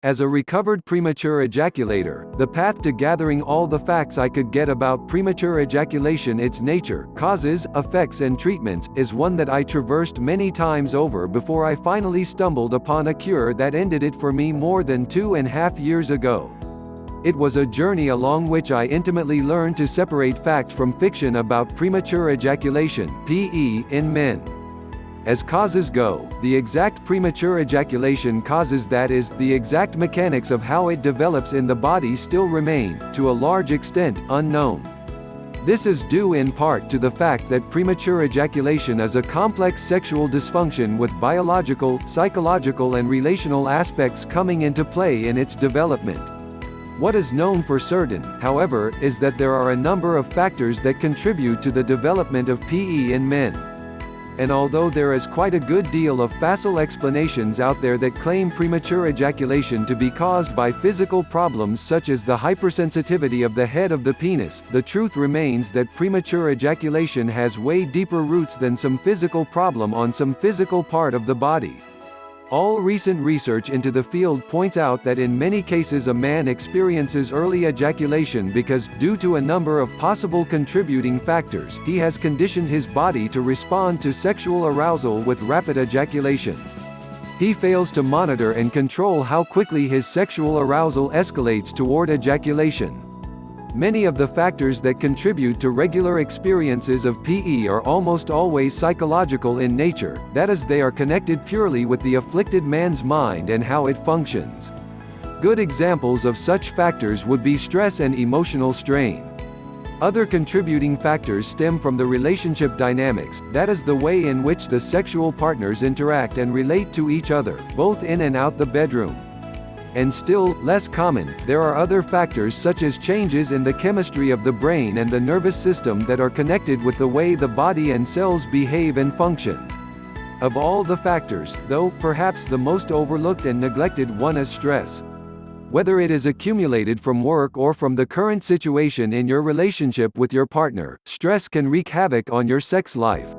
As a recovered premature ejaculator, the path to gathering all the facts I could get about premature ejaculation, its nature, causes, effects and treatments, is one that I traversed many times over before I finally stumbled upon a cure that ended it for me more than 2.5 years ago. It was a journey along which I intimately learned to separate fact from fiction about premature ejaculation (PE) in men. As causes go, the exact premature ejaculation causes, that is, the exact mechanics of how it develops in the body, still remain, to a large extent, unknown. This is due in part to the fact that premature ejaculation is a complex sexual dysfunction with biological, psychological and relational aspects coming into play in its development. What is known for certain, however, is that there are a number of factors that contribute to the development of PE in men. And although there is quite a good deal of facile explanations out there that claim premature ejaculation to be caused by physical problems such as the hypersensitivity of the head of the penis, the truth remains that premature ejaculation has way deeper roots than some physical problem on some physical part of the body. All recent research into the field points out that in many cases a man experiences early ejaculation because, due to a number of possible contributing factors, he has conditioned his body to respond to sexual arousal with rapid ejaculation. He fails to monitor and control how quickly his sexual arousal escalates toward ejaculation. Many of the factors that contribute to regular experiences of PE are almost always psychological in nature, that is, they are connected purely with the afflicted man's mind and how it functions. Good examples of such factors would be stress and emotional strain. Other contributing factors stem from the relationship dynamics, that is, the way in which the sexual partners interact and relate to each other, both in and out the bedroom. And still less common, there are other factors such as changes in the chemistry of the brain and the nervous system that are connected with the way the body and cells behave and function. Of all the factors, though, perhaps the most overlooked and neglected one is stress. Whether it is accumulated from work or from the current situation in your relationship with your partner, stress can wreak havoc on your sex life.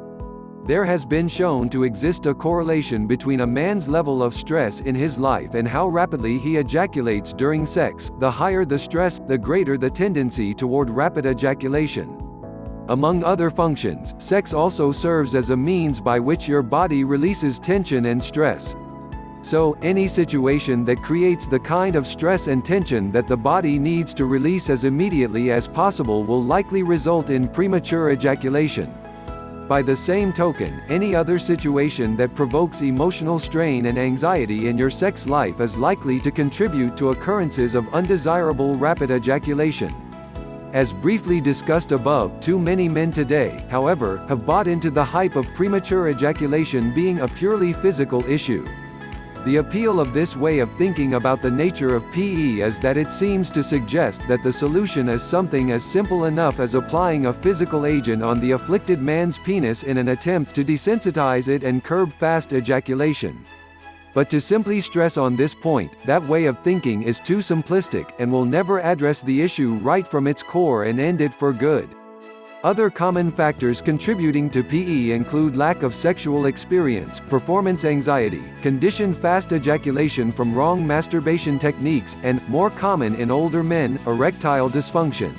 There has been shown to exist a correlation between a man's level of stress in his life and how rapidly he ejaculates during sex. The higher the stress, the greater the tendency toward rapid ejaculation. Among other functions, sex also serves as a means by which your body releases tension and stress. So, any situation that creates the kind of stress and tension that the body needs to release as immediately as possible will likely result in premature ejaculation. By the same token, any other situation that provokes emotional strain and anxiety in your sex life is likely to contribute to occurrences of undesirable rapid ejaculation. As briefly discussed above, too many men today, however, have bought into the hype of premature ejaculation being a purely physical issue. The appeal of this way of thinking about the nature of PE is that it seems to suggest that the solution is something as simple enough as applying a physical agent on the afflicted man's penis in an attempt to desensitize it and curb fast ejaculation. But to simply stress on this point, that way of thinking is too simplistic, and will never address the issue right from its core and end it for good. Other common factors contributing to PE include lack of sexual experience, performance anxiety, conditioned fast ejaculation from wrong masturbation techniques, and, more common in older men, erectile dysfunction.